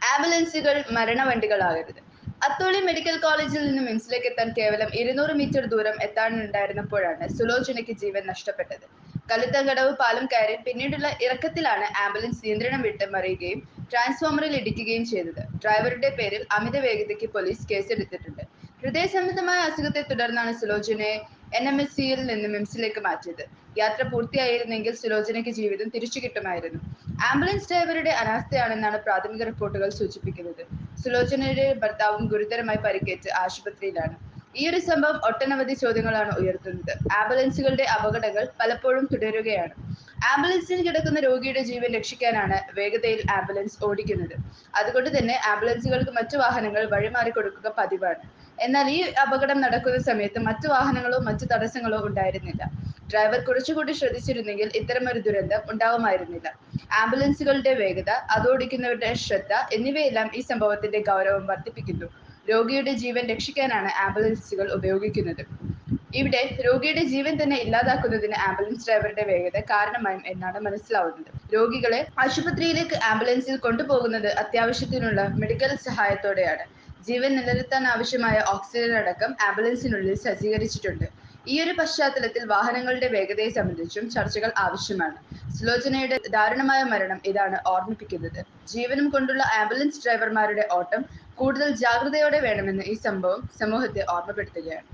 ആംബുലൻസുകൾ മരണവണ്ടികളാകരുത്. Atholi medical കോളേജിൽ നിന്ന് മിംസിലേക്ക് എത്താൻ കേവലം 200 മീറ്റർ ദൂരം എത്താനുണ്ടായിരുന്നപ്പോഴാണ് സുലോചനയ്ക്ക് ജീവൻ നഷ്ടപ്പെട്ടത്. കലുത്തങ്കടവ് പാലം കയറി പിന്നീടുള്ള ഇറക്കത്തിലാണ് ആംബുലൻസ് നിയന്ത്രണം വിട്ട് മറിയുകയും ട്രാൻസ്ഫോമറിൽ ഇടിക്കുകയും ചെയ്തത്. ഡ്രൈവറുടെ പേരിൽ അമിത വേഗതയ്ക്ക് പോലീസ് കേസെടുത്തിട്ടുണ്ട്. ഹൃദയ സംബന്ധമായ അസുഖത്തെ തുടർന്നാണ് സുലോചനയെ NMHCയിൽ നിന്ന് മിംസിലേക്ക് മാറ്റിയത്. യാത്ര പൂർത്തിയായിരുന്നെങ്കിൽ സുലോചനയ്ക്ക് ജീവിതം തിരിച്ചു കിട്ടുമായിരുന്നു. ആംബുലൻസ് ഡ്രൈവറുടെ അനാസ്ഥയാണെന്നാണ് പ്രാഥമിക റിപ്പോർട്ടുകൾ സൂചിപ്പിക്കുന്നത്. സുലോചനയുടെ ഭർത്താവും ഗുരുതരമായി പരിക്കേറ്റ് ആശുപത്രിയിലാണ്. ഈയൊരു സംഭവം ഒട്ടനവധി ചോദ്യങ്ങളാണ് ഉയർത്തുന്നത്. ആംബുലൻസുകളുടെ അപകടങ്ങൾ പലപ്പോഴും തുടരുകയാണ്. ആംബുലൻസിൽ കിടക്കുന്ന രോഗിയുടെ ജീവൻ രക്ഷിക്കാനാണ് വേഗതയിൽ ആംബുലൻസ് ഓടിക്കുന്നത്. അതുകൊണ്ട് തന്നെ ആംബുലൻസുകൾക്ക് മറ്റു വാഹനങ്ങൾ വഴിമാറി കൊടുക്കുക പതിവാണ്. എന്നാൽ ഈ അപകടം നടക്കുന്ന സമയത്ത് മറ്റു വാഹനങ്ങളോ മറ്റു തടസ്സങ്ങളോ ഉണ്ടായിരുന്നില്ല. ഡ്രൈവർ കുറച്ചുകൂടി ശ്രദ്ധിച്ചിരുന്നെങ്കിൽ ഇത്തരമൊരു ദുരന്തം ഉണ്ടാവുമായിരുന്നില്ല. ആംബുലൻസുകളുടെ വേഗത, അതോടിക്കുന്നവരുടെ ശ്രദ്ധ എന്നിവയെല്ലാം ഈ സംഭവത്തിന്റെ ഗൗരവം വർദ്ധിപ്പിക്കുന്നു. രോഗിയുടെ ജീവൻ രക്ഷിക്കാനാണ് ആംബുലൻസുകൾ ഉപയോഗിക്കുന്നത്. ഇവിടെ രോഗിയുടെ ജീവൻ തന്നെ ഇല്ലാതാക്കുന്നതിന് ആംബുലൻസ് ഡ്രൈവറുടെ വേഗത കാരണമായും എന്നാണ് മനസ്സിലാവുന്നത്. രോഗികളെ ആശുപത്രിയിലേക്ക് ആംബുലൻസിൽ കൊണ്ടുപോകുന്നത് അത്യാവശ്യത്തിനുള്ള മെഡിക്കൽ സഹായത്തോടെയാണ്. ജീവൻ നിലനിർത്താൻ ആവശ്യമായ ഓക്സിജൻ അടക്കം ആംബുലൻസിനുള്ളിൽ സജ്ജീകരിച്ചിട്ടുണ്ട്. ഈയൊരു പശ്ചാത്തലത്തിൽ വാഹനങ്ങളുടെ വേഗതയെ സംബന്ധിച്ചും ചർച്ചകൾ ആവശ്യമാണ്. സുലോചനയുടെ ദാരുണമായ മരണം ഇതാണ് ഓർമ്മിപ്പിക്കുന്നത്. ജീവനും കൊണ്ടുള്ള ആംബുലൻസ് ഡ്രൈവർമാരുടെ ഓട്ടം കൂടുതൽ ജാഗ്രതയോടെ വേണമെന്ന് ഈ സംഭവം സമൂഹത്തെ ഓർമ്മപ്പെടുത്തുകയാണ്.